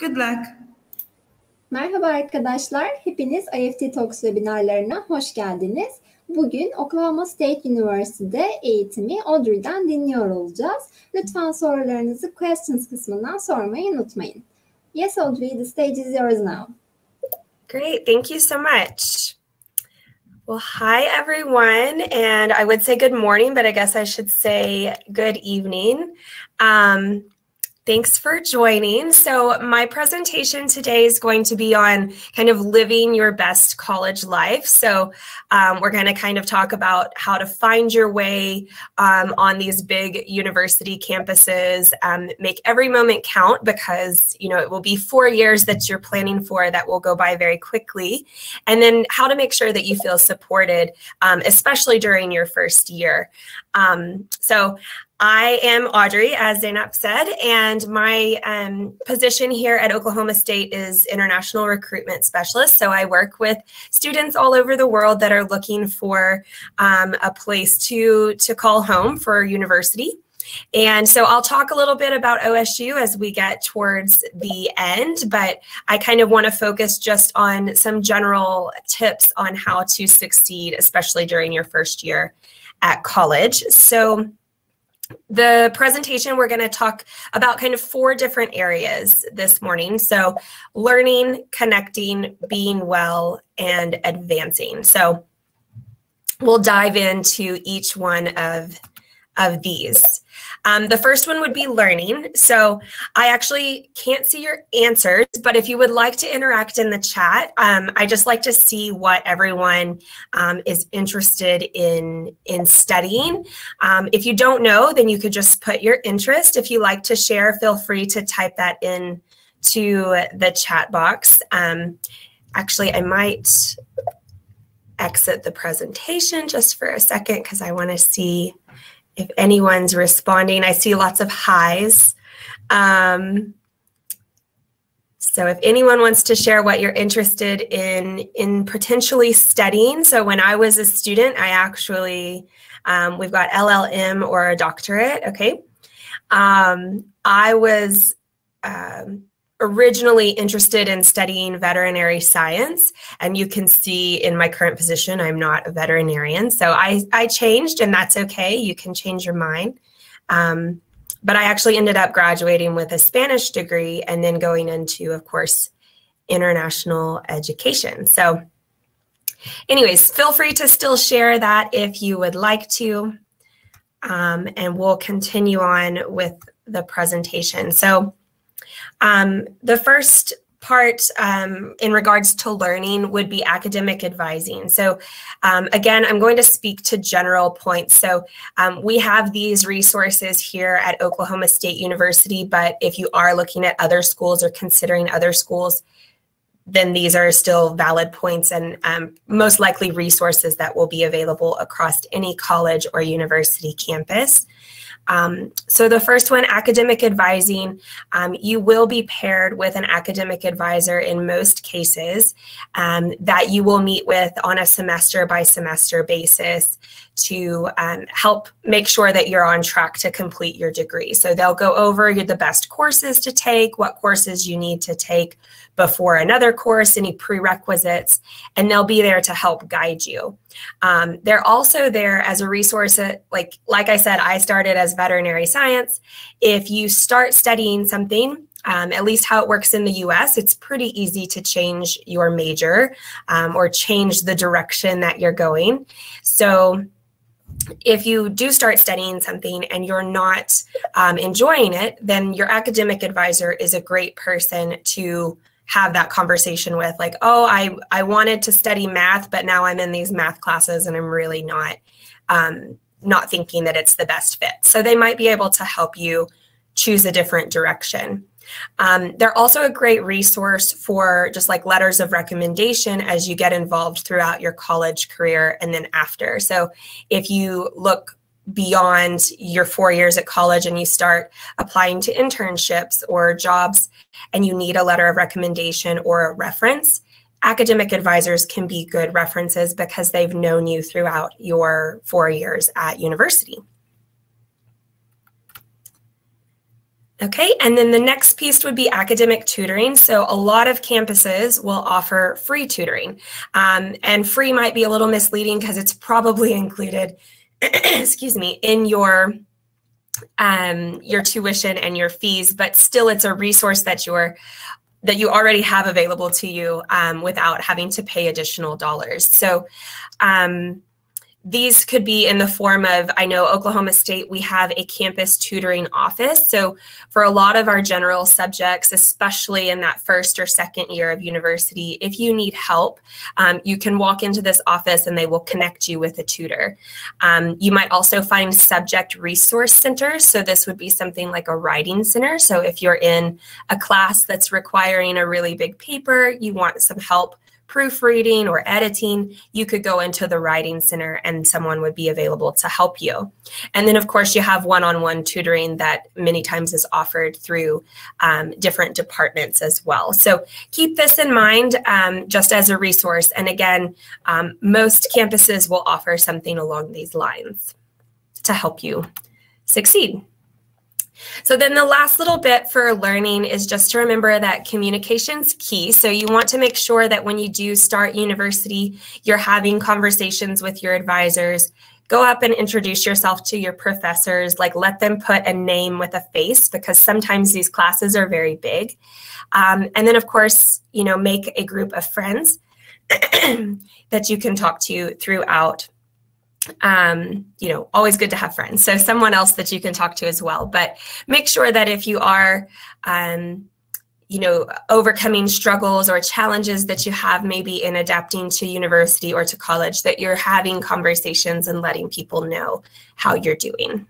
Good luck. Merhaba arkadaşlar, hepiniz IEFT Talks webinarlarına hoş geldiniz. Bugün Oklahoma State University'de eğitimi Audrey'den dinliyor olacağız. Lütfen sorularınızı questions kısmından sormayı unutmayın. Yes, Audrey, the stage is yours now. Great, thank you so much. Well, hi everyone, and I would say good morning, but I guess I should say good evening. Thanks for joining. So my presentation today is going to be on kind of living your best college life. So we're going to kind of talk about how to find your way on these big university campuses, make every moment count because, you know, it will be 4 years that you're planning for that will go by very quickly. And then how to make sure that you feel supported, especially during your first year. So I am Audrey, as Zainab said, and my position here at Oklahoma State is International Recruitment Specialist. So I work with students all over the world that are looking for a place to call home for university. And so I'll talk a little bit about OSU as we get towards the end, but I kind of want to focus just on some general tips on how to succeed, especially during your first year at college. So the presentation, we're going to talk about kind of 4 different areas this morning. So learning, connecting, being well, and advancing. So we'll dive into each one of these. The first one would be learning. So I actually can't see your answers, but if you would like to interact in the chat, I just like to see what everyone is interested in studying. If you don't know, then you could just put your interest. If you like to share, feel free to type that in to the chat box. Actually, I might exit the presentation just for a second because I want to see if anyone's responding. I see lots of highs. So if anyone wants to share what you're interested in potentially studying. So when I was a student, I actually, we've got LLM or a doctorate, okay? I was originally interested in studying veterinary science, and you can see in my current position, I'm not a veterinarian. So I changed, and that's okay. You can change your mind. But I actually ended up graduating with a Spanish degree and then going into, of course, international education. So anyways, feel free to still share that if you would like to, and we'll continue on with the presentation. So the first part in regards to learning would be academic advising. So again, I'm going to speak to general points. So we have these resources here at Oklahoma State University, but if you are looking at other schools or considering other schools, then these are still valid points and most likely resources that will be available across any college or university campus. So the first one, academic advising, you will be paired with an academic advisor in most cases that you will meet with on a semester by semester basis to help make sure that you're on track to complete your degree. So they'll go over the best courses to take, what courses you need to take before another course, any prerequisites, and they'll be there to help guide you. They're also there as a resource. Like I said, I started as veterinary science. If you start studying something, at least how it works in the US, it's pretty easy to change your major or change the direction that you're going. So if you do start studying something and you're not enjoying it, then your academic advisor is a great person to have that conversation with, like, oh, I wanted to study math, but now I'm in these math classes and I'm really not thinking that it's the best fit. So they might be able to help you choose a different direction. They're also a great resource for just like letters of recommendation as you get involved throughout your college career and then after. So if you look beyond your 4 years at college and you start applying to internships or jobs and you need a letter of recommendation or a reference, academic advisors can be good references because they've known you throughout your 4 years at university. Okay, and then the next piece would be academic tutoring. So a lot of campuses will offer free tutoring, and free might be a little misleading because it's probably included, excuse me, in your tuition and your fees, but still it's a resource that you already have available to you without having to pay additional dollars. So these could be in the form of, I know Oklahoma State, we have a campus tutoring office. So for a lot of our general subjects, especially in that first or second year of university, if you need help, you can walk into this office and they will connect you with a tutor. You might also find subject resource centers. So this would be something like a writing center. So if you're in a class that's requiring a really big paper, you want some help proofreading or editing, you could go into the writing center and someone would be available to help you. And then of course you have one-on-one tutoring that many times is offered through different departments as well. So keep this in mind just as a resource. And again, most campuses will offer something along these lines to help you succeed. So then the last little bit for learning is just to remember that communication's key. So you want to make sure that when you do start university, you're having conversations with your advisors. Go up and introduce yourself to your professors, like let them put a name with a face, because sometimes these classes are very big. And then of course, you know, make a group of friends that you can talk to throughout. You know, always good to have friends. So someone else that you can talk to as well. But make sure that if you are, you know, overcoming struggles or challenges that you have maybe in adapting to university or to college, that you're having conversations and letting people know how you're doing.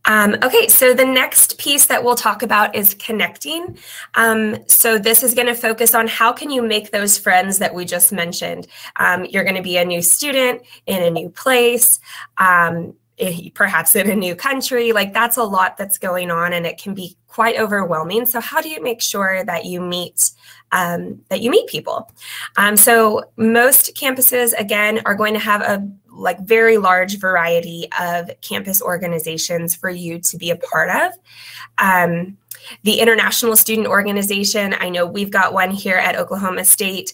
Okay, so the next piece that we'll talk about is connecting. So this is going to focus on how can you make those friends that we just mentioned. You're going to be a new student in a new place, perhaps in a new country. Like that's a lot that's going on and it can be quite overwhelming. So how do you make sure that you meet people? So most campuses, again, are going to have a very large variety of campus organizations for you to be a part of. The International Student Organization, I know we've got one here at Oklahoma State.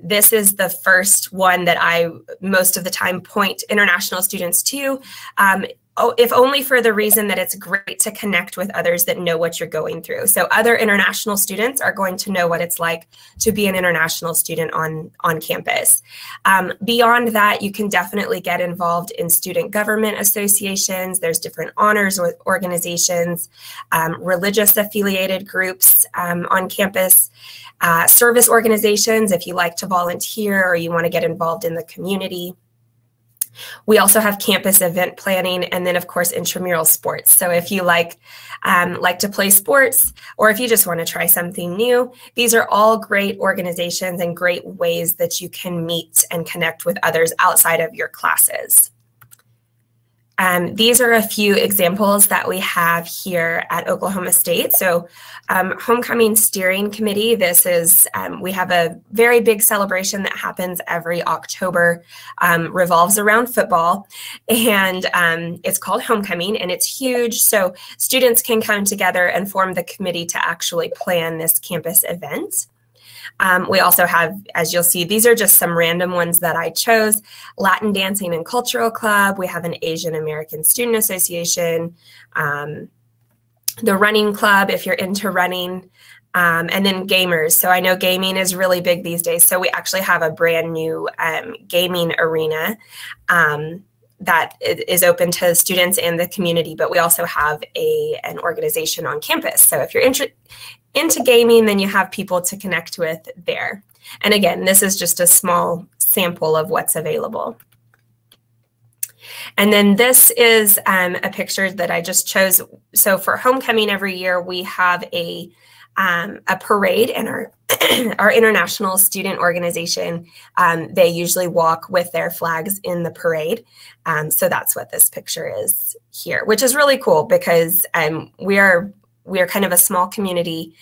This is the first one that I most of the time point international students to. If only for the reason that it's great to connect with others that know what you're going through. So other international students are going to know what it's like to be an international student on campus. Beyond that, you can definitely get involved in student government associations. There's different honors organizations, religious affiliated groups on campus, service organizations if you like to volunteer or you want to get involved in the community. We also have campus event planning, and then of course intramural sports. So if you like to play sports, or if you just want to try something new, these are all great organizations and great ways that you can meet and connect with others outside of your classes. These are a few examples that we have here at Oklahoma State. So Homecoming Steering Committee, this is, we have a very big celebration that happens every October, revolves around football, and it's called Homecoming, and it's huge. So students can come together and form the committee to actually plan this campus event. We also have, as you'll see, these are just some random ones that I chose. Latin Dancing and Cultural Club. We have an Asian American Student Association. The Running Club, if you're into running. And then gamers. So I know gaming is really big these days. So we actually have a brand new gaming arena that is open to students and the community. But we also have an organization on campus. So if you're into gaming, then you have people to connect with there. And again, this is just a small sample of what's available. And then this is a picture that I just chose. So for homecoming every year, we have a parade, and our international student organization, they usually walk with their flags in the parade. So that's what this picture is here, which is really cool because we are kind of a small community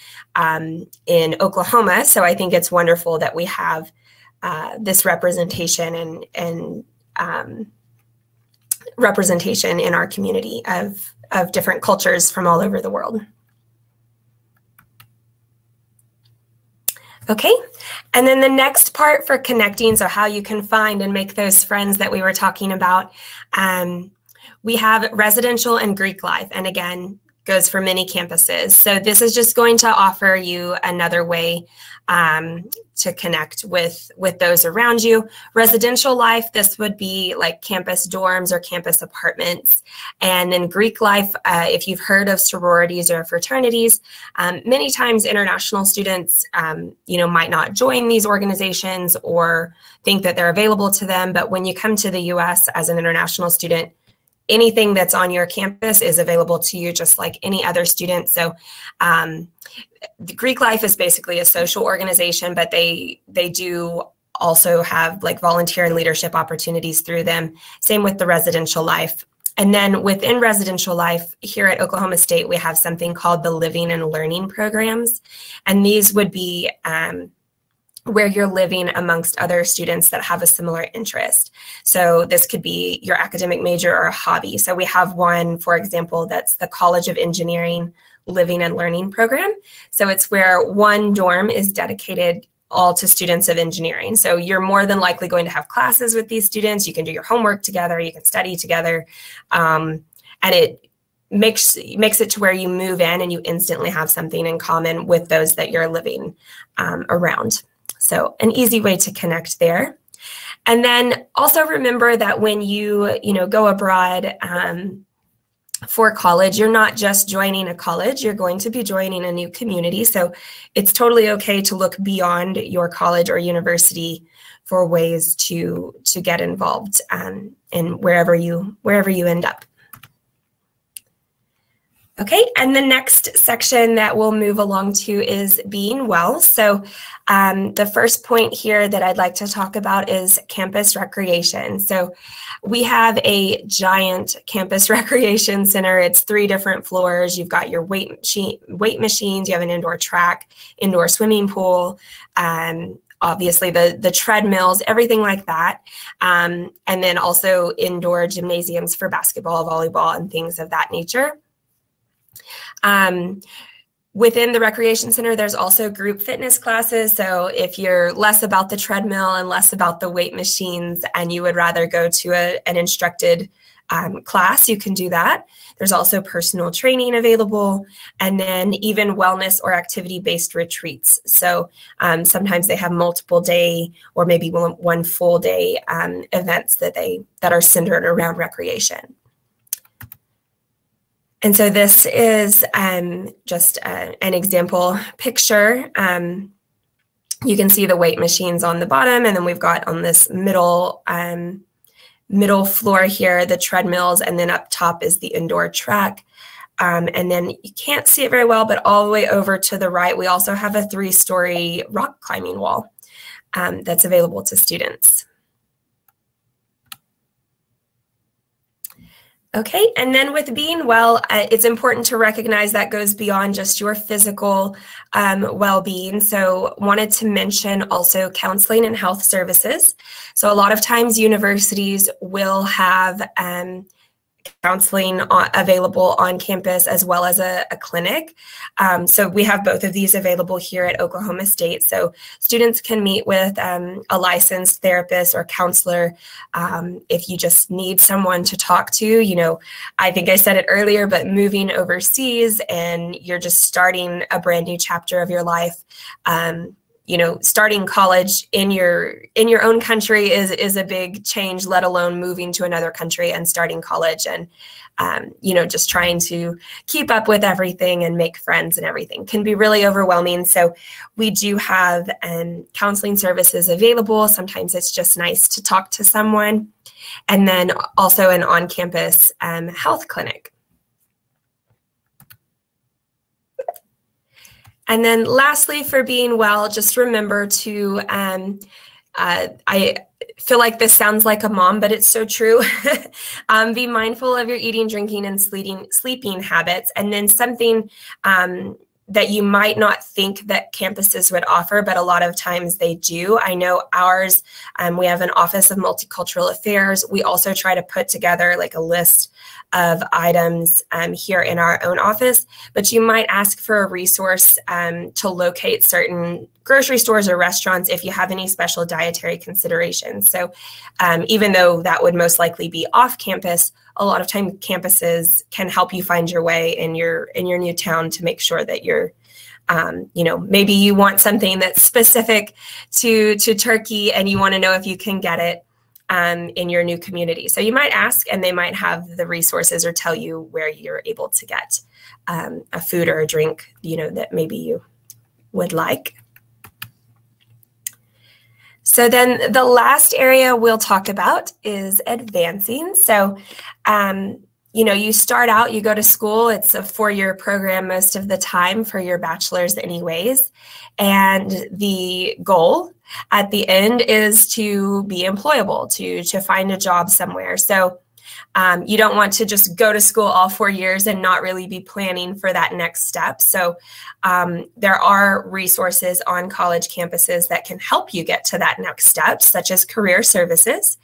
in Oklahoma. So I think it's wonderful that we have this representation and representation in our community of different cultures from all over the world. Okay, and then the next part for connecting, so how you can find and make those friends that we were talking about, we have residential and Greek life, and again, goes for many campuses. So this is just going to offer you another way to connect with those around you. Residential life, this would be like campus dorms or campus apartments. And then Greek life, if you've heard of sororities or fraternities, many times international students, might not join these organizations or think that they're available to them. But when you come to the US as an international student, anything that's on your campus is available to you just like any other student. So the Greek life is basically a social organization, but they do also have like volunteer and leadership opportunities through them. Same with the residential life. And then within residential life here at Oklahoma State, we have something called the Living and Learning programs. And these would be where you're living amongst other students that have a similar interest. So this could be your academic major or a hobby. So we have one, for example, that's the College of Engineering Living and Learning program. So it's where one dorm is dedicated all to students of engineering. So you're more than likely going to have classes with these students. You can do your homework together, you can study together. And it makes it to where you move in and you instantly have something in common with those that you're living around. So an easy way to connect there. And then also remember that when you go abroad for college, you're not just joining a college, you're going to be joining a new community. So it's totally okay to look beyond your college or university for ways to get involved in wherever you end up. Okay, and the next section that we'll move along to is being well. So the first point here that I'd like to talk about is campus recreation. So we have a giant campus recreation center. It's 3 different floors. You've got your weight machines, you have an indoor track, indoor swimming pool, obviously the treadmills, everything like that. And then also indoor gymnasiums for basketball, volleyball, and things of that nature. Within the recreation center, there's also group fitness classes. So if you're less about the treadmill and less about the weight machines and you would rather go to an instructed class, you can do that. There's also personal training available, and then even wellness or activity-based retreats. So sometimes they have multiple day or maybe one full day events that are centered around recreation. And so this is just an example picture. You can see the weight machines on the bottom, and then we've got on this middle floor here the treadmills, and then up top is the indoor track. And then you can't see it very well, but all the way over to the right, we also have a 3-story rock climbing wall that's available to students. Okay, and then with being well, it's important to recognize that goes beyond just your physical well-being. So wanted to mention also counseling and health services. So a lot of times universities will have counseling available on campus as well as a clinic. So we have both of these available here at Oklahoma State. So students can meet with a licensed therapist or counselor if you just need someone to talk to. I think I said it earlier, but moving overseas and you're just starting a brand new chapter of your life, starting college in your own country is a big change, let alone moving to another country and starting college and, just trying to keep up with everything and make friends and everything can be really overwhelming. So we do have counseling services available. Sometimes it's just nice to talk to someone. And then also an on-campus health clinic. And then lastly, for being well, just remember to, I feel like this sounds like a mom, but it's so true. Be mindful of your eating, drinking, and sleeping habits. And then something that you might not think that campuses would offer, but a lot of times they do. I know ours, we have an Office of Multicultural Affairs. We also try to put together like a list of items here in our own office, but you might ask for a resource to locate certain grocery stores or restaurants if you have any special dietary considerations. So even though that would most likely be off campus, a lot of time campuses can help you find your way in your new town to make sure that you're, maybe you want something that's specific to Turkey and you want to know if you can get it in your new community. So you might ask and they might have the resources or tell you where you're able to get a food or a drink, that maybe you would like. So then the last area we'll talk about is advancing. So, you start out, you go to school, it's a 4-year program most of the time for your bachelor's anyways. And the goal at the end is to be employable, to find a job somewhere. So you don't want to just go to school all 4 years and not really be planning for that next step. So there are resources on college campuses that can help you get to that next step, such as career services.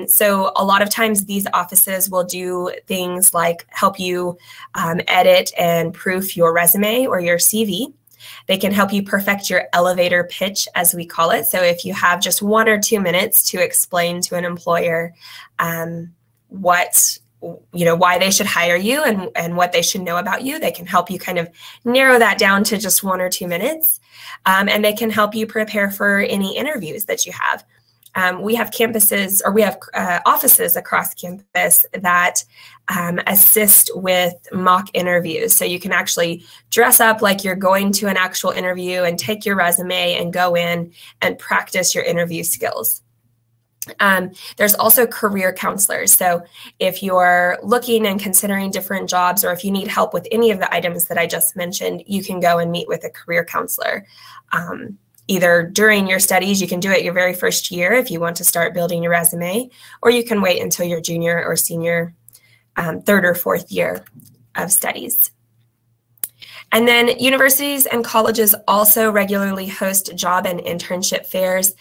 So a lot of times these offices will do things like help you edit and proof your resume or your CV. They can help you perfect your elevator pitch, as we call it. So if you have just 1 or 2 minutes to explain to an employer why they should hire you and what they should know about you, they can help you kind of narrow that down to just 1 or 2 minutes. And they can help you prepare for any interviews that you have. We have campuses, or we have offices across campus that assist with mock interviews. So you can actually dress up like you're going to an actual interview and take your resume and go in and practice your interview skills. There's also career counselors. So if you're looking and considering different jobs, or if you need help with any of the items that I just mentioned, you can go and meet with a career counselor. Either during your studies, you can do it your very first year if you want to start building your resume, or you can wait until your junior or senior 3rd or 4th year of studies. And then universities and colleges also regularly host job and internship fairs.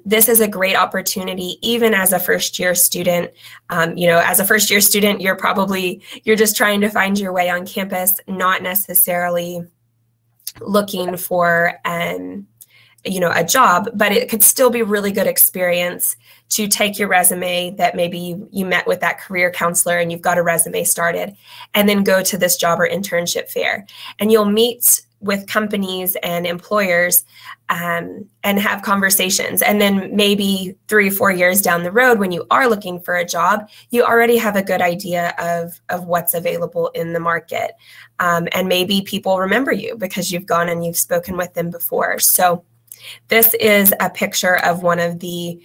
This is a great opportunity, even as a first-year student. As a first-year student, you're just trying to find your way on campus, not necessarily looking for a job, but it could still be really good experience to take your resume that maybe you met with that career counselor and you've got a resume started, and then go to this job or internship fair. And you'll meet with companies and employers and have conversations. And then maybe 3 or 4 years down the road, when you are looking for a job, you already have a good idea of what's available in the market. And maybe people remember you because you've gone and you've spoken with them before. So this is a picture of one of the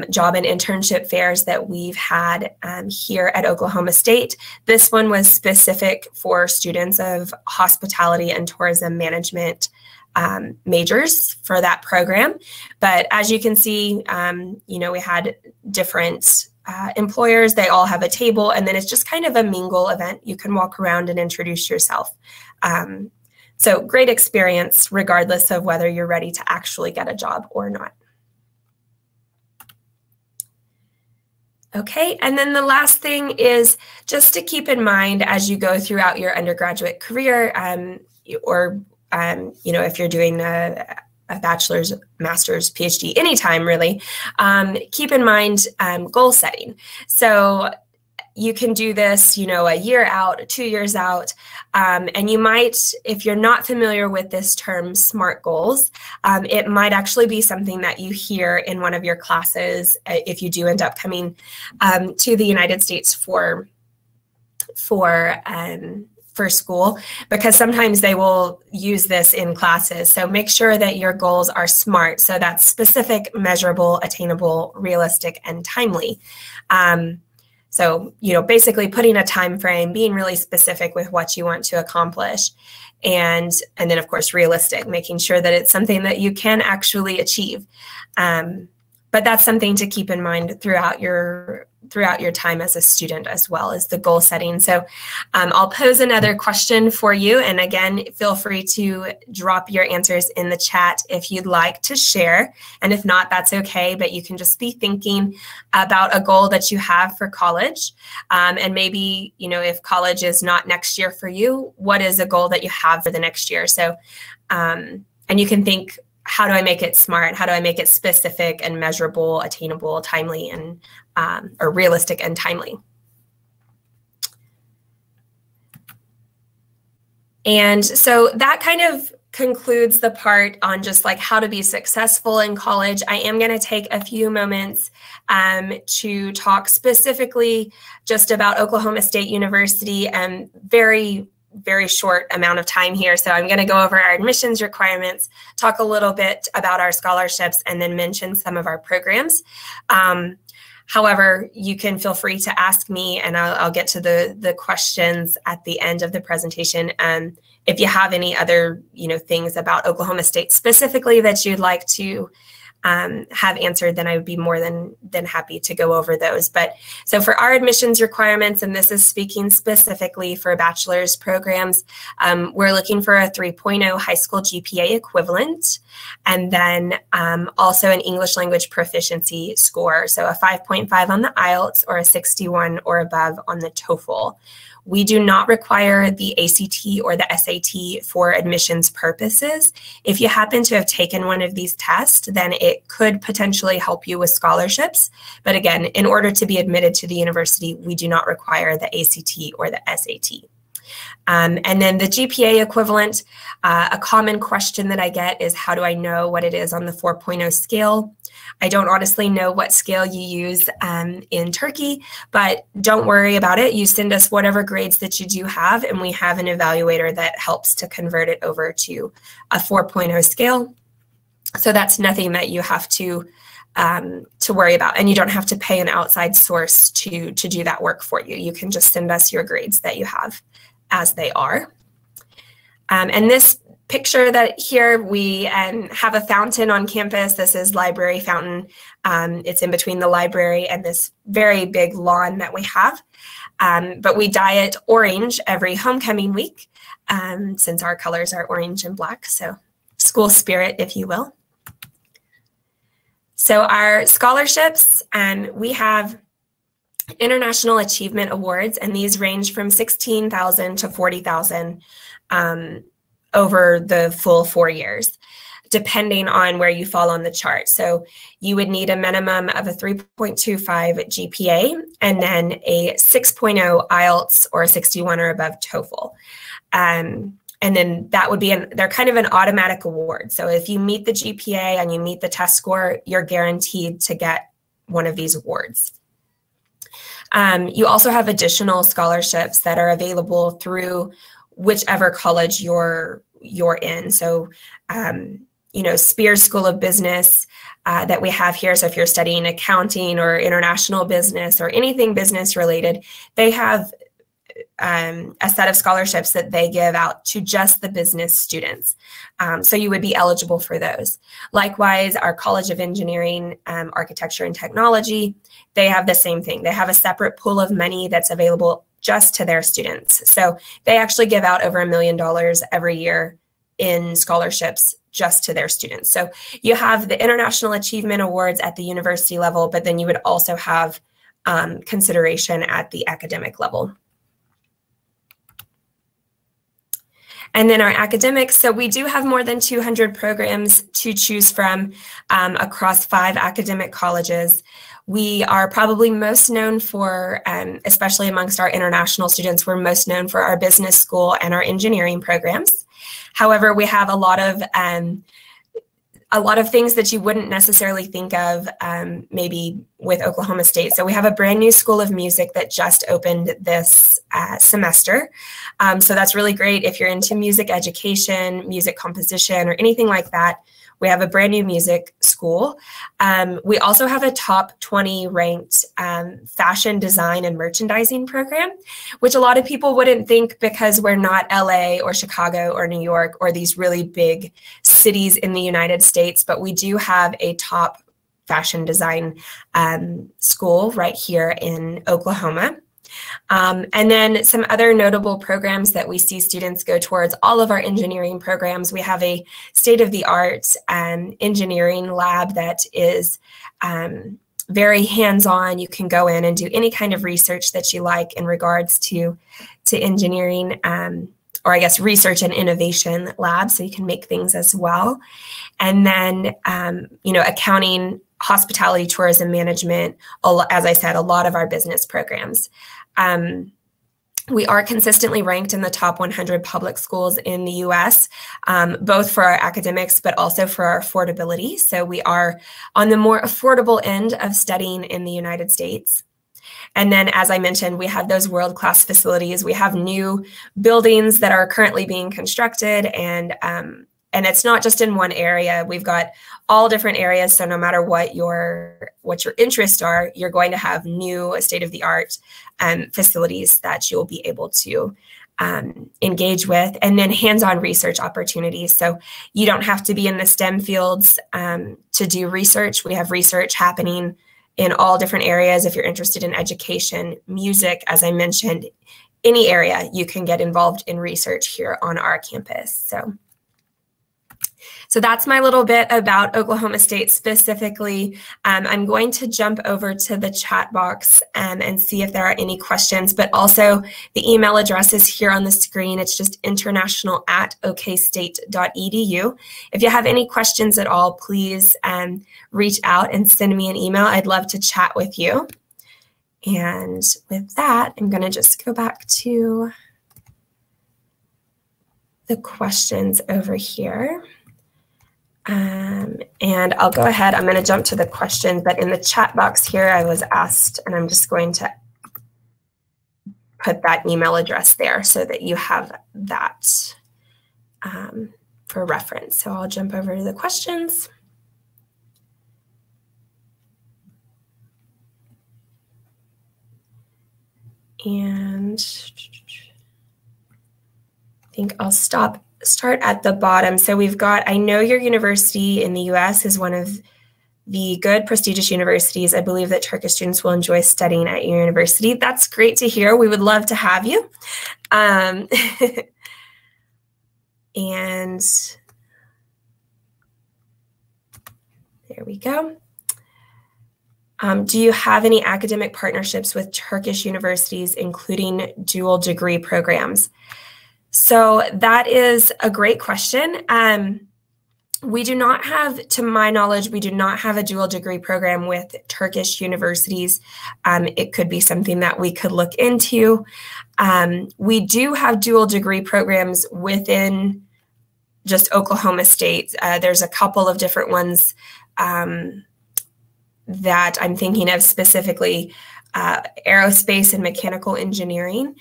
job and internship fairs that we've had here at Oklahoma State. This one was specific for students of hospitality and tourism management majors for that program. But as you can see, we had different employers. They all have a table, and then it's just kind of a mingle event. You can walk around and introduce yourself. So great experience, regardless of whether you're ready to actually get a job or not. Okay, and then the last thing is just to keep in mind as you go throughout your undergraduate career, or if you're doing a bachelor's, master's, PhD, anytime really, keep in mind goal setting. So you can do this, a year out, 2 years out, and you might, if you're not familiar with this term, SMART goals, it might actually be something that you hear in one of your classes if you do end up coming to the United States for school, because sometimes they will use this in classes. So make sure that your goals are SMART. So that's specific, measurable, attainable, realistic, and timely. So, basically putting a time frame, being really specific with what you want to accomplish, and then of course realistic, making sure that it's something that you can actually achieve. But that's something to keep in mind throughout your time as a student, as well as the goal setting. So I'll pose another question for you. And again, feel free to drop your answers in the chat if you'd like to share. And if not, that's okay. But you can just be thinking about a goal that you have for college. And maybe, you know, if college is not next year for you, what is a goal that you have for the next year? So, and you can think, how do I make it smart? How do I make it specific and measurable, attainable, timely, and or realistic and timely? And so that kind of concludes the part on just like how to be successful in college. I am going to take a few moments to talk specifically just about Oklahoma State University, and very short amount of time here. So I'm going to go over our admissions requirements, talk a little bit about our scholarships, and then mention some of our programs. However, you can feel free to ask me, and I'll get to the questions at the end of the presentation. If you have any other, you know, things about Oklahoma State specifically that you'd like to have answered, then I would be more than happy to go over those. But so for our admissions requirements, and this is speaking specifically for bachelor's programs, we're looking for a 3.0 high school GPA equivalent, and then also an English language proficiency score. So a 5.5 on the IELTS or a 61 or above on the TOEFL. We do not require the ACT or the SAT for admissions purposes. If you happen to have taken one of these tests, then it could potentially help you with scholarships. But again, in order to be admitted to the university, we do not require the ACT or the SAT. And then the GPA equivalent, a common question that I get is, how do I know what it is on the 4.0 scale? I don't honestly know what scale you use in Turkey, but don't worry about it. You send us whatever grades that you do have, and we have an evaluator that helps to convert it over to a 4.0 scale. So that's nothing that you have to worry about, and you don't have to pay an outside source to do that work for you. You can just send us your grades that you have as they are. And this picture that here, we have a fountain on campus. This is library fountain. It's in between the library and this very big lawn that we have. But we dye it orange every homecoming week, since our colors are orange and black. So school spirit, if you will. So our scholarships, we have International Achievement Awards, and these range from $16,000 to $40,000 over the full 4 years, depending on where you fall on the chart. So you would need a minimum of a 3.25 GPA and then a 6.0 IELTS or a 61 or above TOEFL. And then that would be, they're kind of an automatic award. So if you meet the GPA and you meet the test score, you're guaranteed to get one of these awards. You also have additional scholarships that are available through whichever college you're in. So, you know, Spears School of Business that we have here. So if you're studying accounting or international business or anything business related, they have a set of scholarships that they give out to just the business students. So you would be eligible for those. Likewise, our College of Engineering, Architecture, and Technology, they have the same thing. They have a separate pool of money that's available just to their students. So they actually give out over $1 million every year in scholarships just to their students. So you have the International Achievement Awards at the university level, but then you would also have consideration at the academic level. And then our academics, so we do have more than 200 programs to choose from across 5 academic colleges. We are probably most known for, especially amongst our international students, we're most known for our business school and our engineering programs. However, we have a lot of things that you wouldn't necessarily think of maybe with Oklahoma State. So we have a brand new School of Music that just opened this semester. So that's really great if you're into music education, music composition, or anything like that. We have a brand new music school. We also have a top 20 ranked fashion design and merchandising program, which a lot of people wouldn't think because we're not LA or Chicago or New York or these really big cities in the United States, but we do have a top fashion design school right here in Oklahoma. And then some other notable programs that we see students go towards, all of our engineering programs. We have a state-of-the-art engineering lab that is very hands-on. You can go in and do any kind of research that you like in regards to engineering, or I guess research and innovation lab, so you can make things as well. And then, accounting, hospitality, tourism management, as I said, a lot of our business programs. We are consistently ranked in the top 100 public schools in the US, both for our academics, but also for our affordability. So we are on the more affordable end of studying in the United States. And then, as I mentioned, we have those world-class facilities. We have new buildings that are currently being constructed, and it's not just in one area. We've got all different areas. So no matter what your interests are, you're going to have new state-of-the-art facilities that you'll be able to engage with, and then hands-on research opportunities. So you don't have to be in the STEM fields to do research. We have research happening in all different areas. If you're interested in education, music, as I mentioned, any area, you can get involved in research here on our campus. So that's my little bit about Oklahoma State specifically. I'm going to jump over to the chat box and see if there are any questions, but also the email address is here on the screen. It's just international@okstate.edu. If you have any questions at all, please reach out and send me an email. I'd love to chat with you. And with that, I'm going to just go back to the questions over here. And I'll go ahead, I'm going to jump to the questions, but in the chat box here, I was asked, and I'm just going to put that email address there so that you have that for reference. So I'll jump over to the questions. And I think I'll start at the bottom. So we've got, I know your university in the US is one of the good prestigious universities. I believe that Turkish students will enjoy studying at your university. That's great to hear. We would love to have you. And there we go. Do you have any academic partnerships with Turkish universities, including dual degree programs? So that is a great question. We do not have, to my knowledge, we do not have a dual degree program with Turkish universities. It could be something that we could look into. We do have dual degree programs within just Oklahoma State. There's a couple of different ones that I'm thinking of specifically. Aerospace and mechanical engineering.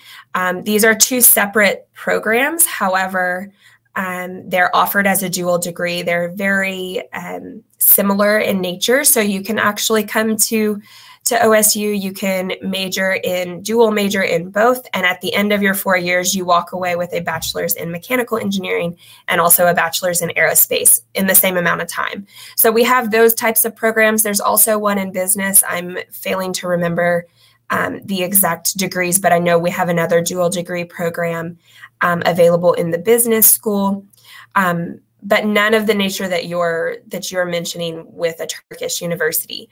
These are two separate programs. However, they're offered as a dual degree. They're very similar in nature. So you can actually come to OSU, you can dual major in both. And at the end of your 4 years, you walk away with a bachelor's in mechanical engineering and also a bachelor's in aerospace in the same amount of time. So we have those types of programs. There's also one in business. I'm failing to remember the exact degrees, but I know we have another dual degree program available in the business school. But none of the nature that you're mentioning with a Turkish university.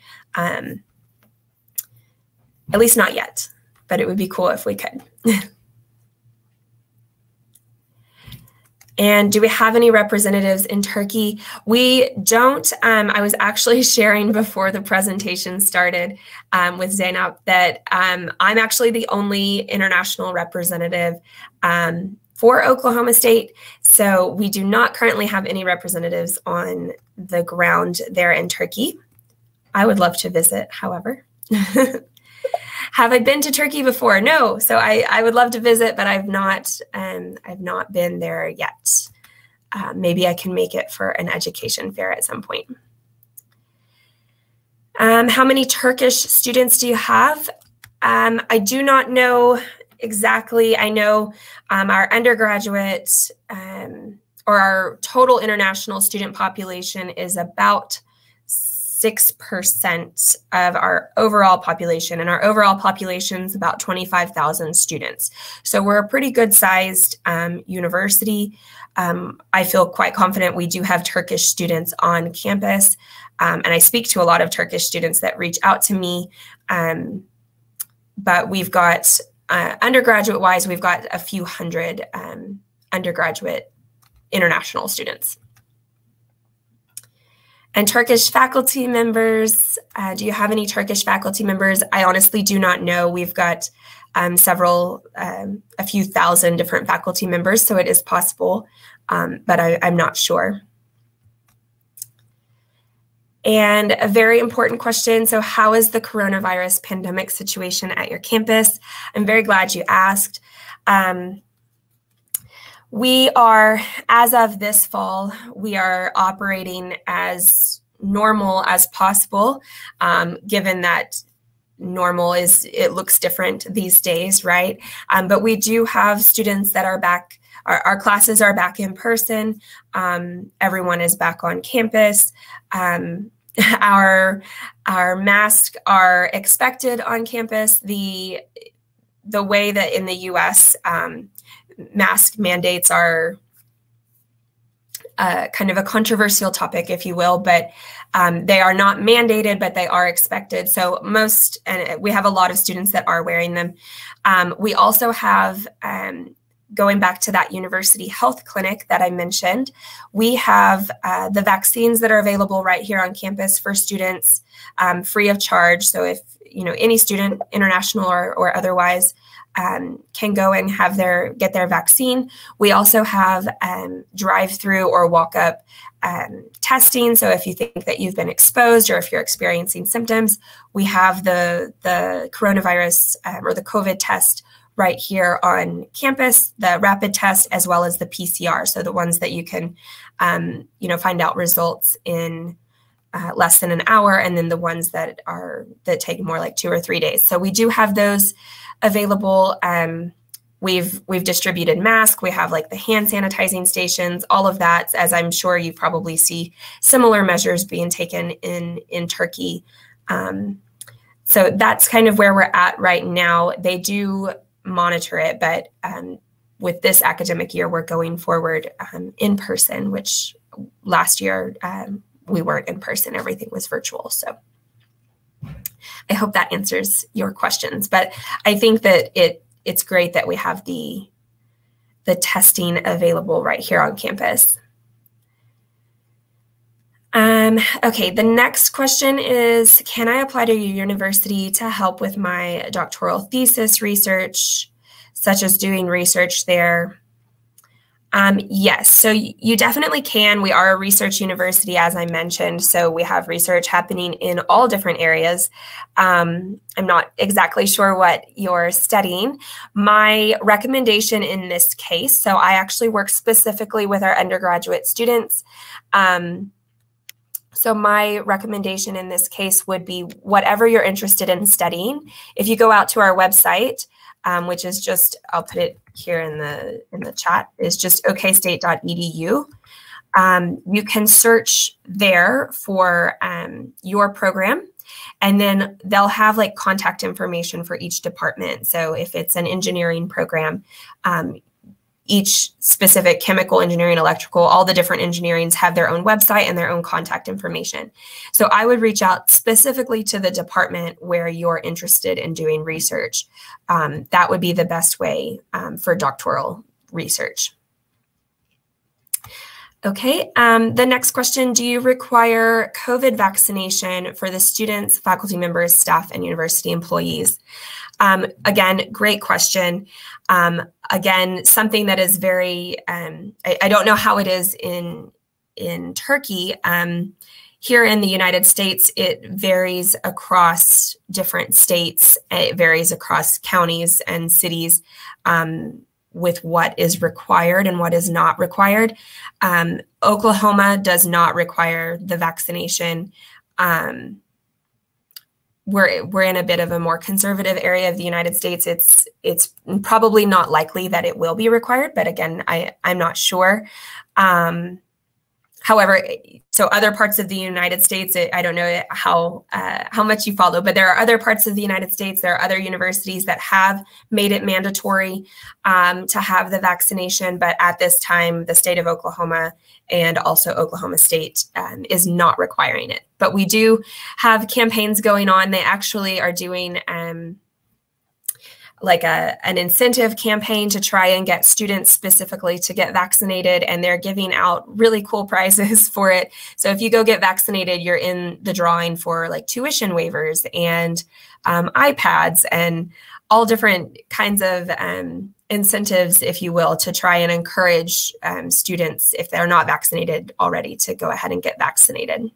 At least not yet, but it would be cool if we could. And do we have any representatives in Turkey? We don't. I was actually sharing before the presentation started with Zainab that I'm actually the only international representative for Oklahoma State. So we do not currently have any representatives on the ground there in Turkey. I would love to visit, however. Have I been to Turkey before? No. So I would love to visit, but I've not been there yet. Maybe I can make it for an education fair at some point. How many Turkish students do you have? I do not know exactly. I know our undergraduate or our total international student population is about 6% of our overall population, and our overall population is about 25,000 students. So we're a pretty good sized university. I feel quite confident we do have Turkish students on campus, and I speak to a lot of Turkish students that reach out to me, but we've got, undergraduate-wise, we've got a few hundred undergraduate international students. And Turkish faculty members, do you have any Turkish faculty members? I honestly do not know. We've got a few thousand different faculty members, so it is possible, but I'm not sure. And a very important question, so how is the coronavirus pandemic situation at your campus? I'm very glad you asked. We are, as of this fall, we are operating as normal as possible, given that normal it looks different these days, right? But we do have students that are back, our classes are back in person. Everyone is back on campus. Our masks are expected on campus. The way that in the US, mask mandates are kind of a controversial topic, if you will, but they are not mandated, but they are expected. So and we have a lot of students that are wearing them. We also have, going back to that university health clinic that I mentioned, we have the vaccines that are available right here on campus for students, free of charge. So if, any student, international or otherwise, can go and get their vaccine. We also have drive-through or walk-up testing. So if you think that you've been exposed or if you're experiencing symptoms, we have the coronavirus or the COVID test right here on campus, the rapid test, as well as the PCR. So the ones that you can, find out results in less than an hour, and then the ones that take more like 2 or 3 days. So we do have those available. We've distributed masks. We have like the hand sanitizing stations, all of that, as I'm sure you probably see similar measures being taken in Turkey. So that's kind of where we're at right now. They do monitor it, but with this academic year, we're going forward in person, which last year we weren't in person. Everything was virtual. So I hope that answers your questions, but I think that it's great that we have the testing available right here on campus. Okay, the next question is, can I apply to your university to help with my doctoral thesis research, such as doing research there? Yes, so you definitely can. We are a research university, as I mentioned, so we have research happening in all different areas. I'm not exactly sure what you're studying. My recommendation in this case, so I actually work specifically with our undergraduate students. So my recommendation in this case would be whatever you're interested in studying. If you go out to our website, which is just, I'll put it here in the chat, is just okstate.edu. You can search there for your program, and then they'll have like contact information for each department. So if it's an engineering program, each specific chemical engineering, electrical, all the different engineerings have their own website and their own contact information. So I would reach out specifically to the department where you're interested in doing research. That would be the best way for doctoral research. Okay, the next question, do you require COVID vaccination for the students, faculty members, staff, and university employees? Again, great question. Again, something that is very, I don't know how it is in Turkey. Here in the United States, it varies across different states. It varies across counties and cities with what is required and what is not required. Oklahoma does not require the vaccination. We're in a bit of a more conservative area of the United States. It's probably not likely that it will be required, but again, I'm not sure. However, so other parts of the United States, I don't know how much you follow, but there are other parts of the United States, there are other universities that have made it mandatory to have the vaccination. But at this time, the state of Oklahoma and also Oklahoma State is not requiring it. But we do have campaigns going on. They actually are doing like an incentive campaign to try and get students specifically to get vaccinated, and they're giving out really cool prizes for it. So if you go get vaccinated, you're in the drawing for like tuition waivers and iPads and all different kinds of incentives, if you will, to try and encourage students, if they're not vaccinated already, to go ahead and get vaccinated.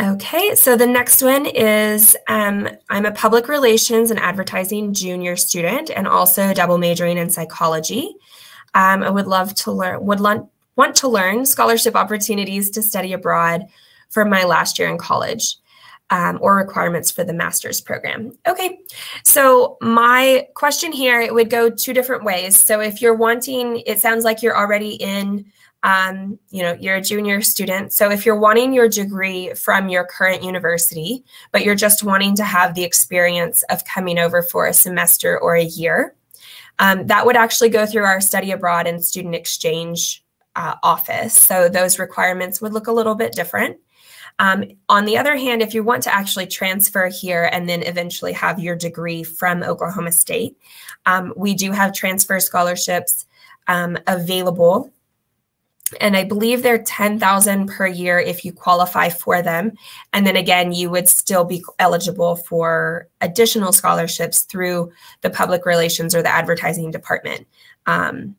Okay, so the next one is I'm a public relations and advertising junior student and also double majoring in psychology. I would love to learn, want to learn scholarship opportunities to study abroad for my last year in college, or requirements for the master's program. Okay, so my question here, it would go two different ways. So if you're wanting, it sounds like you're already in you're a junior student. So if you're wanting your degree from your current university, but you're just wanting to have the experience of coming over for a semester or a year, that would actually go through our study abroad and student exchange office. So those requirements would look a little bit different. On the other hand, if you want to actually transfer here and then eventually have your degree from Oklahoma State, we do have transfer scholarships available. And I believe they're $10,000 per year if you qualify for them. And then again, you would still be eligible for additional scholarships through the public relations or the advertising department. But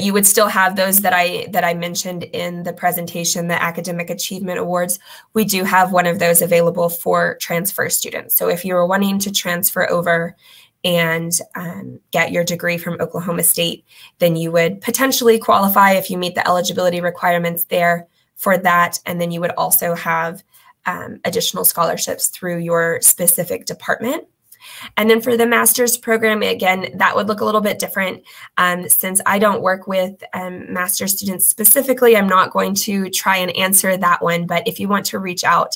you would still have those that I mentioned in the presentation, the Academic Achievement Awards. We do have one of those available for transfer students. So if you were wanting to transfer over and get your degree from Oklahoma State, then you would potentially qualify if you meet the eligibility requirements there for that. And then you would also have additional scholarships through your specific department. And then for the master's program, again, that would look a little bit different. Since I don't work with master's students specifically, I'm not going to try and answer that one. But if you want to reach out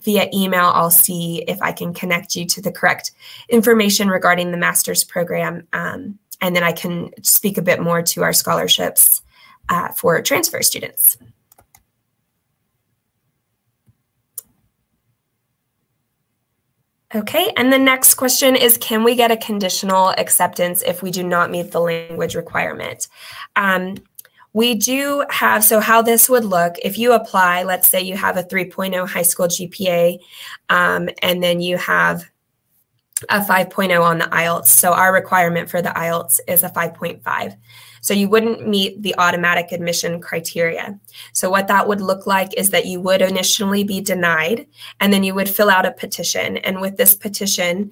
via email, I'll see if I can connect you to the correct information regarding the master's program. And then I can speak a bit more to our scholarships for transfer students. Okay, and the next question is, can we get a conditional acceptance if we do not meet the language requirement? We do have, so how this would look, if you apply, let's say you have a 3.0 high school GPA, and then you have a 5.0 on the IELTS. So our requirement for the IELTS is a 5.5. So you wouldn't meet the automatic admission criteria. So what that would look like is that you would initially be denied, and then you would fill out a petition. And with this petition,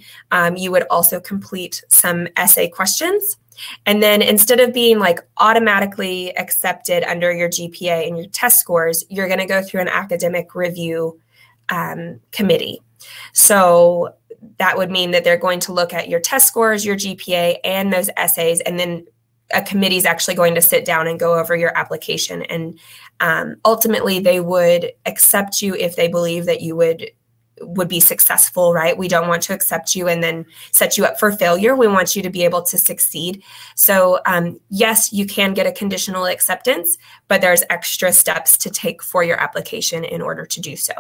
you would also complete some essay questions. And then instead of being like automatically accepted under your GPA and your test scores, you're going to go through an academic review committee. So that would mean that they're going to look at your test scores, your GPA, and those essays, and then a committee is actually going to sit down and go over your application. And ultimately, they would accept you if they believe that you would be successful, right? We don't want to accept you and then set you up for failure. We want you to be able to succeed. So yes, you can get a conditional acceptance, but there's extra steps to take for your application in order to do so.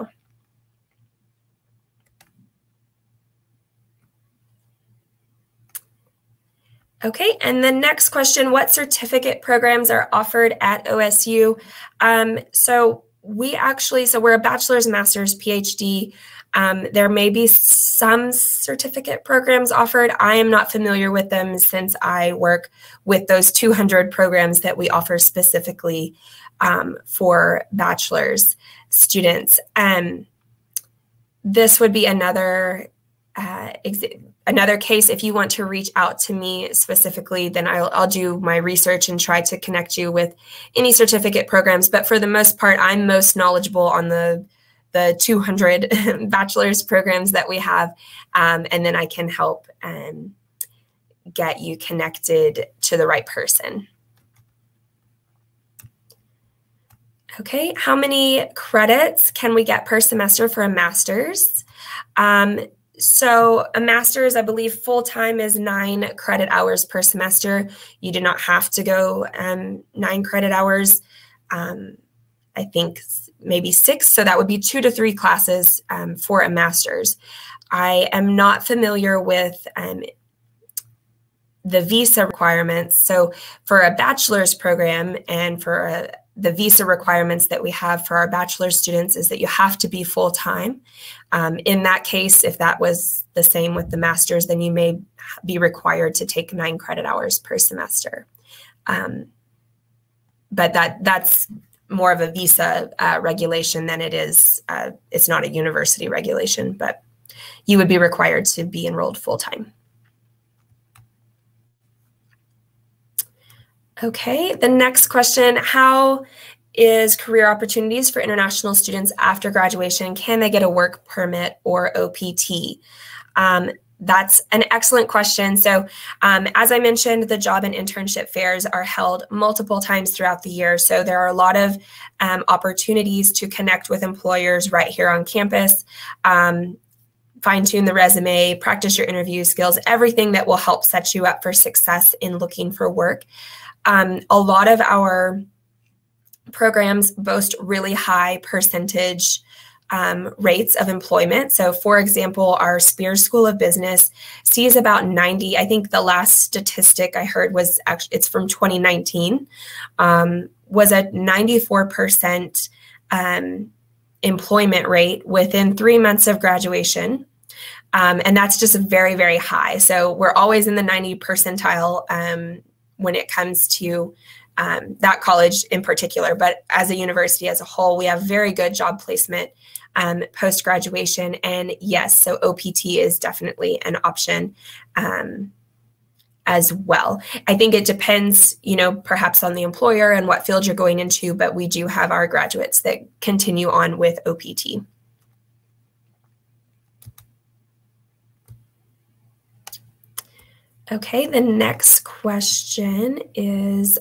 Okay, and the next question, what certificate programs are offered at OSU? So we're a bachelor's, master's, PhD. There may be some certificate programs offered. I am not familiar with them since I work with those 200 programs that we offer specifically for bachelor's students. This would be another case. If you want to reach out to me specifically, then I'll do my research and try to connect you with any certificate programs. But for the most part, I'm most knowledgeable on the 200 bachelor's programs that we have. And then I can help get you connected to the right person. Okay, how many credits can we get per semester for a master's? So a master's, I believe full-time is 9 credit hours per semester. You do not have to go 9 credit hours. I think maybe 6, so that would be 2 to 3 classes for a master's. I am not familiar with the visa requirements. So for a bachelor's program and for the visa requirements that we have for our bachelor's students is that you have to be full-time. In that case, if that was the same with the master's, then you may be required to take 9 credit hours per semester. But that's more of a visa regulation than it is, it's not a university regulation, but you would be required to be enrolled full-time. Okay, the next question, how is career opportunities for international students after graduation? Can they get a work permit or OPT? That's an excellent question. So as I mentioned, the job and internship fairs are held multiple times throughout the year. So there are a lot of opportunities to connect with employers right here on campus, fine-tune the resume, practice your interview skills, everything that will help set you up for success in looking for work. A lot of our programs boast really high percentage rates of employment. So for example, our Spears School of Business sees about 90, I think the last statistic I heard was actually, it's from 2019, was a 94% employment rate within 3 months of graduation. And that's just very, very high. So we're always in the 90 percentile when it comes to that college in particular, but as a university as a whole, we have very good job placement post-graduation. And yes, so OPT is definitely an option as well. I think it depends, you know, perhaps on the employer and what field you're going into, but we do have our graduates that continue on with OPT. Okay, the next question is,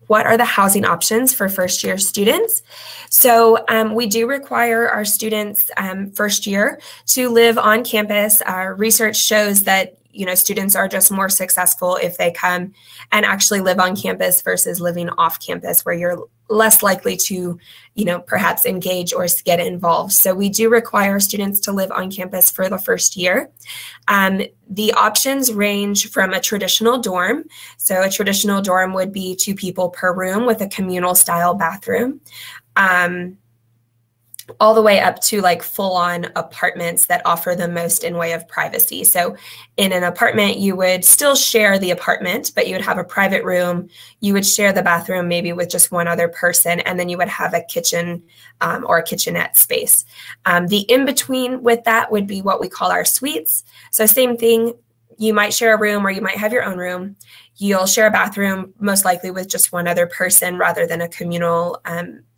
what are the housing options for first-year students? So we do require our students first year to live on campus. Our research shows that, you know, students are just more successful if they come and actually live on campus versus living off campus, where you're less likely to, you know, perhaps engage or get involved. So we do require students to live on campus for the first year. The options range from a traditional dorm. So a traditional dorm would be 2 people per room with a communal style bathroom. All the way up to like full-on apartments that offer the most in way of privacy. So in an apartment, you would still share the apartment, but you would have a private room. You would share the bathroom maybe with just one other person, and then you would have a kitchen or a kitchenette space. The in-between with that would be what we call our suites. So same thing, you might share a room or you might have your own room. You'll share a bathroom, most likely with just one other person rather than a communal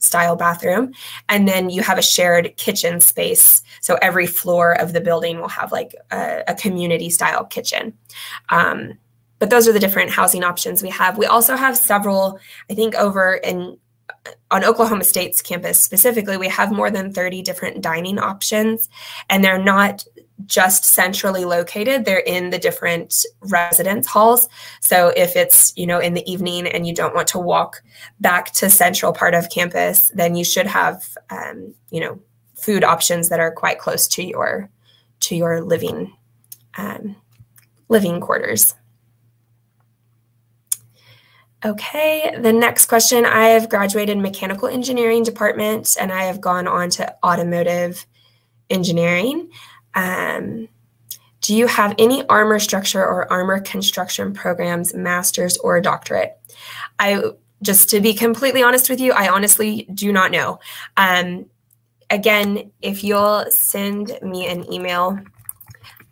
style bathroom. And then you have a shared kitchen space. So every floor of the building will have like a community style kitchen. But those are the different housing options we have. We also have several, I think on Oklahoma State's campus specifically, we have more than 30 different dining options, and they're not just centrally located. They're in the different residence halls. So if it's, you know, in the evening and you don't want to walk back to central part of campus, then you should have, you know, food options that are quite close to your living quarters. Okay, the next question, I have graduated mechanical engineering department and I have gone on to automotive engineering. Do you have any armor structure or armor construction programs, master's or doctorate? Just to be completely honest with you, I honestly do not know. Again, if you'll send me an email,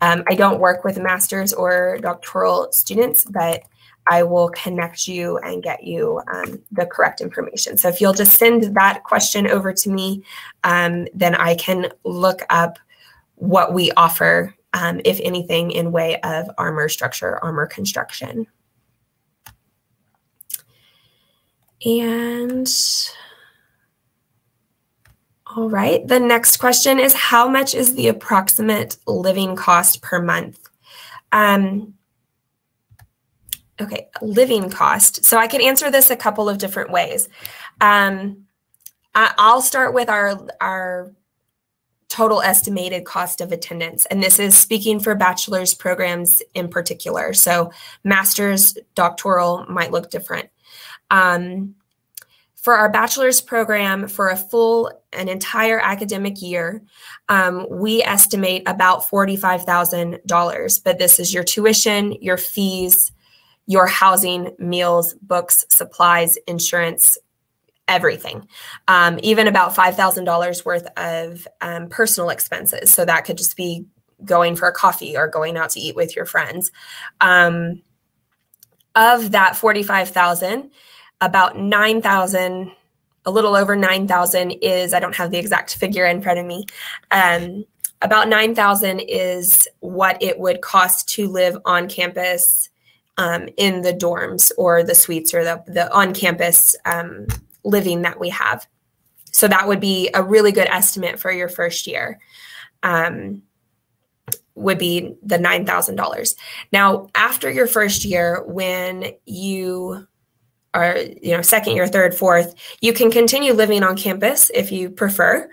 I don't work with master's or doctoral students, but I will connect you and get you the correct information. So if you'll just send that question over to me, then I can look up what we offer if anything, in way of armor structure, armor construction. And all right, the next question is, how much is the approximate living cost per month? Okay, living cost. So I could answer this a couple of different ways. I'll start with our total estimated cost of attendance. And this is speaking for bachelor's programs in particular. So master's, doctoral might look different. For our bachelor's program, for an entire academic year, we estimate about $45,000, but this is your tuition, your fees, your housing, meals, books, supplies, insurance, everything. Even about $5,000 worth of personal expenses. So that could just be going for a coffee or going out to eat with your friends. Of that $45,000, about $9,000, a little over $9,000 is, I don't have the exact figure in front of me. About $9,000 is what it would cost to live on campus in the dorms or the suites or the on-campus living that we have. So that would be a really good estimate for your first year, would be the $9,000. Now, after your first year, when you are, second year, third, fourth, you can continue living on campus if you prefer.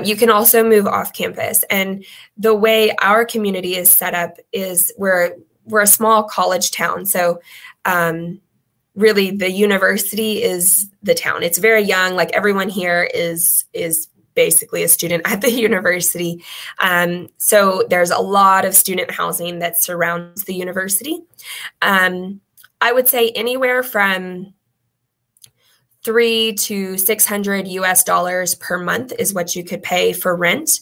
You can also move off campus. And the way our community is set up is we're a small college town. So really the university is the town. It's very young. Like everyone here is basically a student at the university. So there's a lot of student housing that surrounds the university. I would say anywhere from $300 to $600 US per month is what you could pay for rent.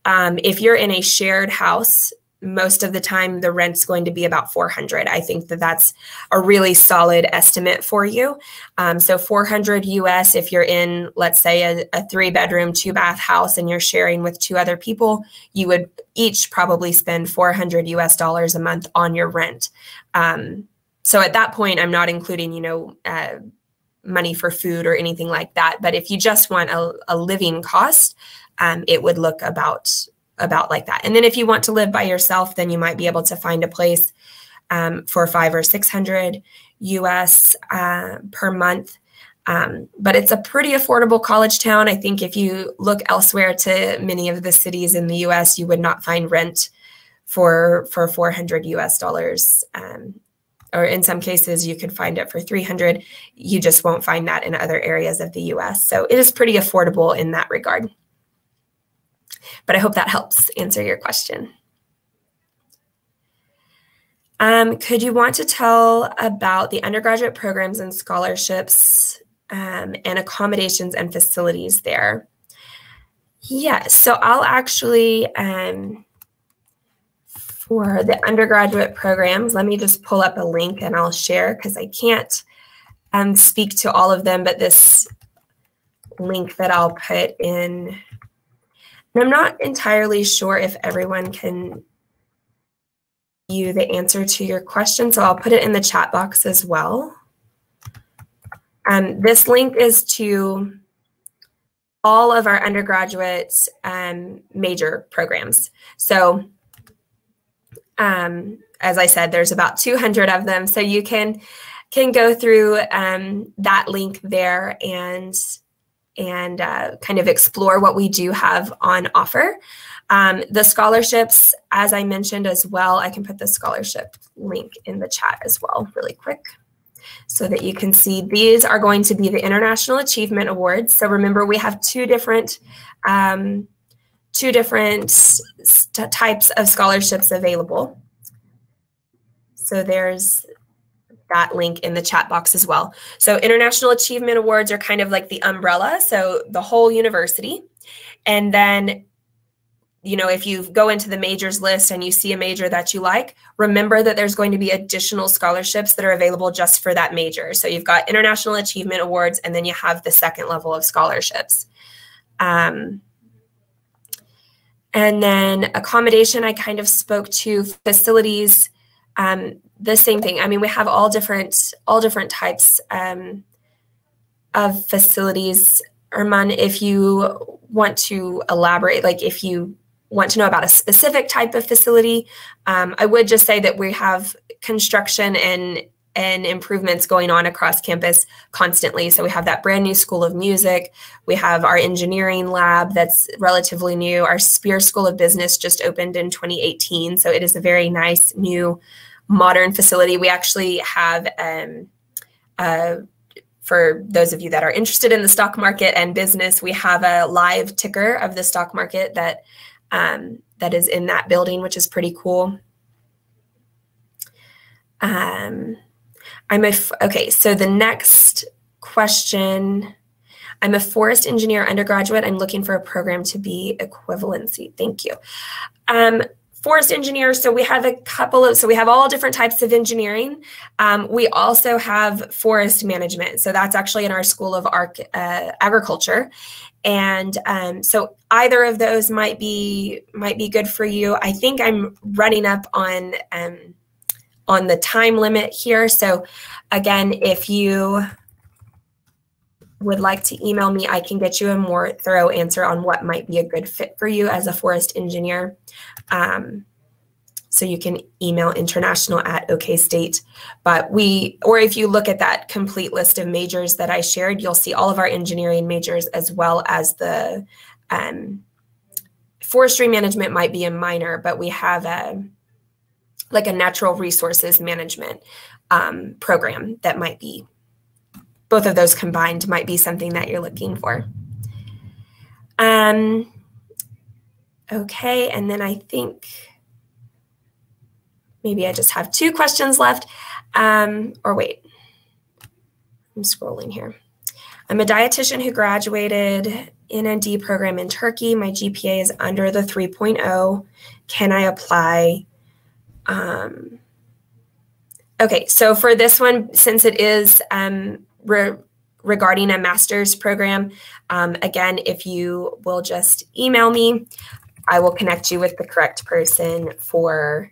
If you're in a shared house, most of the time the rent's going to be about $400. I think that that's a really solid estimate for you. So $400 US if you're in, let's say, a 3-bedroom, 2-bath house and you're sharing with 2 other people, you would each probably spend $400 US a month on your rent. So at that point, I'm not including, money for food or anything like that. But if you just want a living cost, it would look about like that. And then if you want to live by yourself, then you might be able to find a place for $500 or $600 US per month. But it's a pretty affordable college town. I think if you look elsewhere to many of the cities in the US, you would not find rent for $400 US. Or in some cases, you could find it for $300. You just won't find that in other areas of the US. So it is pretty affordable in that regard. But I hope that helps answer your question. Could you want to tell about the undergraduate programs and scholarships and accommodations and facilities there? Yes, so I'll actually, for the undergraduate programs, let me just pull up a link and I'll share because I can't speak to all of them, but this link that I'll put in, and I'm not entirely sure if everyone can view the answer to your question, so I'll put it in the chat box as well. This link is to all of our undergraduate major programs. So as I said, there's about 200 of them, so you can go through that link there and kind of explore what we do have on offer. The scholarships, as I mentioned as well, I can put the scholarship link in the chat as well really quick so that you can see. These are going to be the International Achievement Awards. So remember, we have two different types of scholarships available. So there's that link in the chat box as well. So International Achievement Awards are kind of like the umbrella, so the whole university. And then, if you go into the majors list and you see a major that you like, remember that there's going to be additional scholarships that are available just for that major. So you've got International Achievement Awards, and then you have the second level of scholarships. And then accommodation, I kind of spoke to. Facilities, the same thing. I mean, we have all different types of facilities. Arman, if you want to elaborate, like if you want to know about a specific type of facility, I would just say that we have construction and improvements going on across campus constantly. So we have that brand new School of Music. We have our engineering lab that's relatively new. Our Spear School of Business just opened in 2018. So it is a very nice, new, modern facility. We actually have, for those of you that are interested in the stock market and business, we have a live ticker of the stock market that is in that building, which is pretty cool. Okay, so the next question, I'm a forest engineer undergraduate. I'm looking for a program to be equivalency. Thank you. Forest engineer, so we have we have all different types of engineering. We also have forest management. So that's actually in our School of Agriculture. And so either of those might be good for you. I think I'm running up on the time limit here. So again, if you would like to email me, I can get you a more thorough answer on what might be a good fit for you as a forest engineer. So you can email international@OKState. Or if you look at that complete list of majors that I shared, you'll see all of our engineering majors as well as the forestry management might be a minor, but we have a natural resources management program that might be, both of those combined might be something that you're looking for. Okay, and then I think maybe I just have 2 questions left. Or wait, I'm scrolling here. I'm a dietitian who graduated in a D program in Turkey. My GPA is under the 3.0. Can I apply? Okay, so for this one, since it is regarding a master's program, again, if you will just email me, I will connect you with the correct person for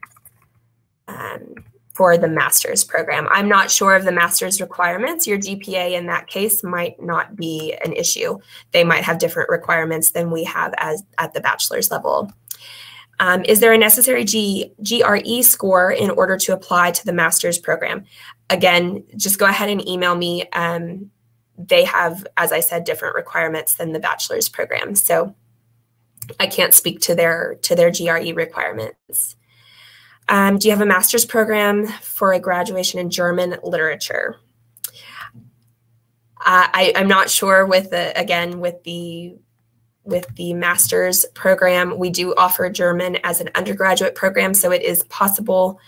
the master's program. I'm not sure of the master's requirements. Your GPA in that case might not be an issue. They might have different requirements than we have at the bachelor's level. Is there a necessary GRE score in order to apply to the master's program? Again, just go ahead and email me. They have, as I said, different requirements than the bachelor's program. So I can't speak to their GRE requirements. Do you have a master's program for a graduation in German literature? I'm not sure with the master's program. We do offer German as an undergraduate program, so it is possible,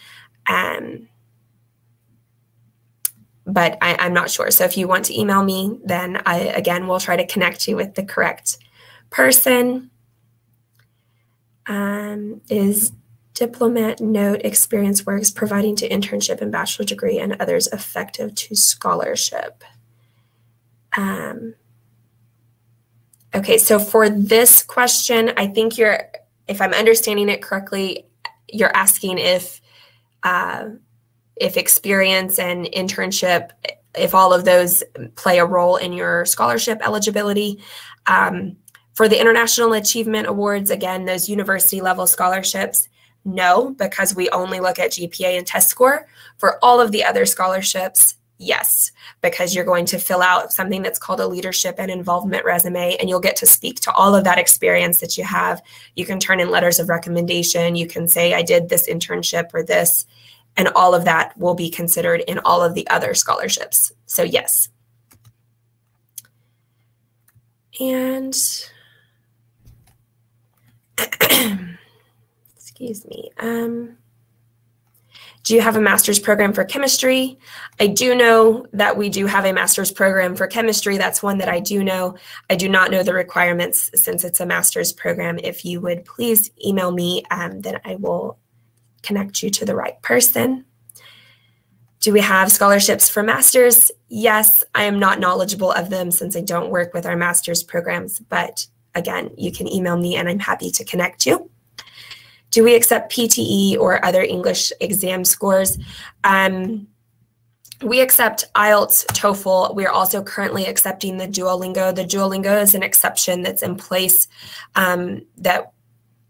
but I'm not sure. So if you want to email me, then again, we'll try to connect you with the correct person. Is diplomat note experience works providing to internship and bachelor degree and others effective to scholarship? Okay, so for this question, I think if I'm understanding it correctly, you're asking if experience and internship, if all of those play a role in your scholarship eligibility. For the International Achievement Awards, again, those university level scholarships, no, because we only look at GPA and test score. For all of the other scholarships, yes, because you're going to fill out something that's called a leadership and involvement resume, and you'll get to speak to all of that experience that you have. You can turn in letters of recommendation. You can say, I did this internship or this, and all of that will be considered in all of the other scholarships. So yes. And excuse me. Do you have a master's program for chemistry? I do know that we do have a master's program for chemistry. That's one that I do know. I do not know the requirements since it's a master's program. If you would please email me, then I will connect you to the right person. Do we have scholarships for masters? Yes, I am not knowledgeable of them since I don't work with our master's programs, but again, you can email me and I'm happy to connect you. Do we accept PTE or other English exam scores? We accept IELTS, TOEFL. We are also currently accepting the Duolingo. The Duolingo is an exception that's in place that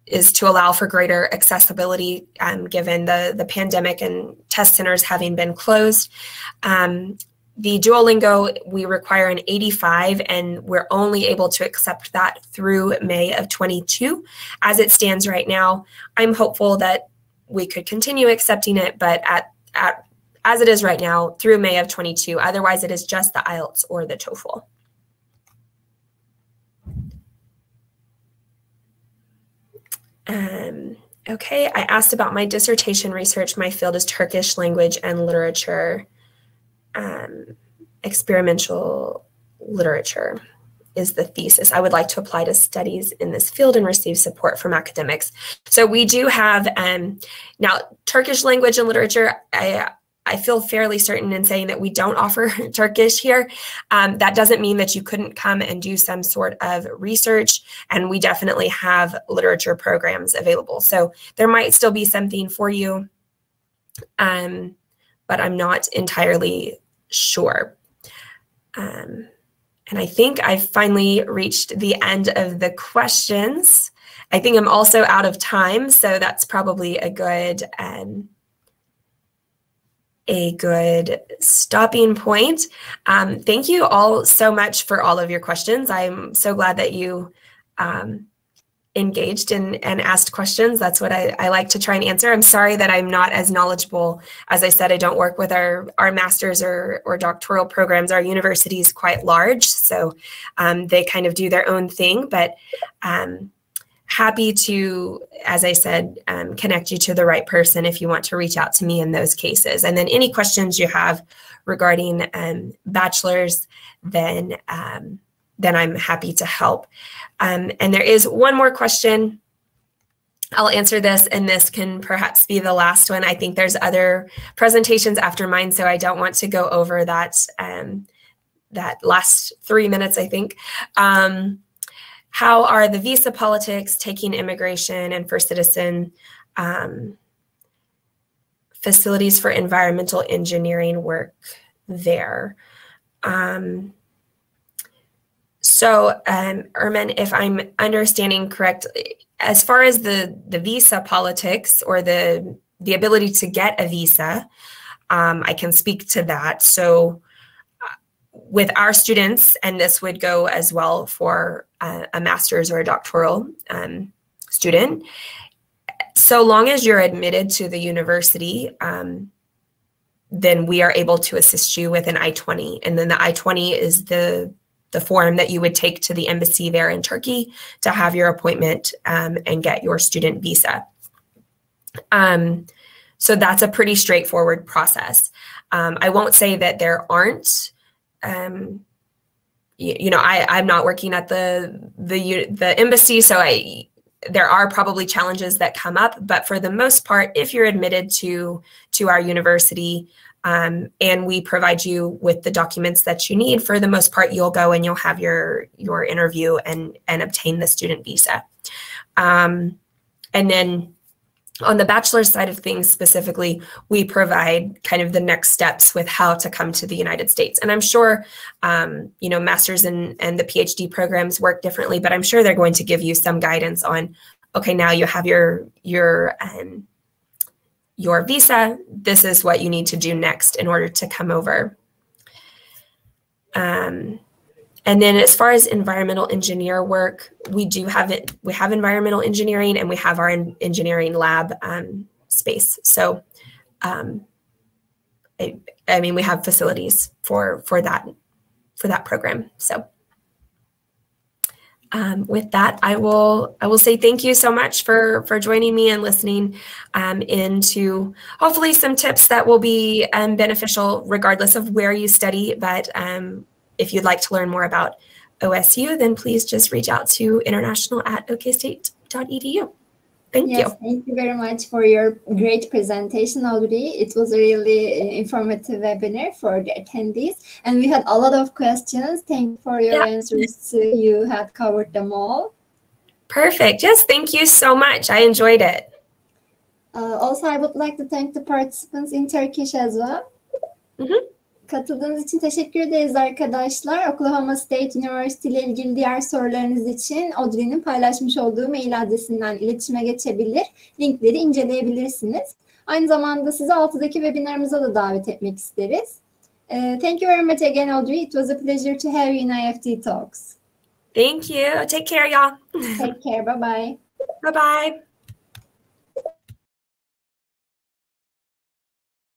is to allow for greater accessibility given the pandemic and test centers having been closed. The Duolingo, we require an 85, and we're only able to accept that through May of 22. As it stands right now, I'm hopeful that we could continue accepting it, but as it is right now, through May of 22. Otherwise, it is just the IELTS or the TOEFL. Okay, I asked about my dissertation research. My field is Turkish language and literature. Experimental literature is the thesis. I would like to apply to studies in this field and receive support from academics. So we do have, now Turkish language and literature, I feel fairly certain in saying that we don't offer Turkish here. That doesn't mean that you couldn't come and do some sort of research, and we definitely have literature programs available. So there might still be something for you, but I'm not entirely sure. And I think I've finally reached the end of the questions. I think I'm also out of time, so that's probably a good stopping point. Thank you all so much for all of your questions. I'm so glad that you engaged and asked questions. That's what I like to try and answer. I'm sorry that I'm not as knowledgeable. As I said, I don't work with our master's or doctoral programs. Our university is quite large, so they kind of do their own thing, but happy to, as I said, connect you to the right person if you want to reach out to me in those cases. And then any questions you have regarding bachelor's, then I'm happy to help. And there is one more question. I'll answer this, and this can perhaps be the last one. I think there's other presentations after mine, so I don't want to go over that, that last 3 minutes, I think. How are the visa politics taking immigration and for citizen facilities for environmental engineering work there? So, Erman, if I'm understanding correct, as far as the visa politics or the ability to get a visa, I can speak to that. So with our students, and this would go as well for a master's or a doctoral student, so long as you're admitted to the university, then we are able to assist you with an I-20. And then the I-20 is the form that you would take to the embassy there in Turkey to have your appointment and get your student visa. So that's a pretty straightforward process. I won't say that there aren't, you know, I'm not working at the embassy, so there are probably challenges that come up, but for the most part, if you're admitted to our university, and we provide you with the documents that you need, for the most part, you'll go and you'll have your interview and obtain the student visa. And then on the bachelor's side of things specifically, we provide kind of the next steps with how to come to the United States. And I'm sure, you know, master's and the PhD programs work differently, but I'm sure they're going to give you some guidance on, okay, now you have your visa, this is what you need to do next in order to come over. And then as far as environmental engineer work, we have environmental engineering, and we have our engineering lab space. So, I mean, we have facilities for that program. So, with that, I will say thank you so much for joining me and listening into hopefully some tips that will be beneficial regardless of where you study. But if you'd like to learn more about OSU, then please just reach out to international@okstate.edu. Thank you. Thank you very much for your great presentation, Audrey. It was a really informative webinar for the attendees, and we had a lot of questions. Thank you for your answers. You had covered them all. Perfect. Yes, thank you so much. I enjoyed it. Also, I would like to thank the participants in Turkish as well. Katıldığınız için teşekkür ederiz arkadaşlar. Oklahoma State University ile ilgili diğer sorularınız için Audrey'nin paylaşmış olduğu mail adresinden iletişime geçebilir. Linkleri inceleyebilirsiniz. Aynı zamanda sizi 6'daki webinarımıza da davet etmek isteriz. Thank you very much again, Audrey. It was a pleasure to have you in IEFT Talks. Thank you. Take care, y'all. Take care. Bye-bye. Bye-bye.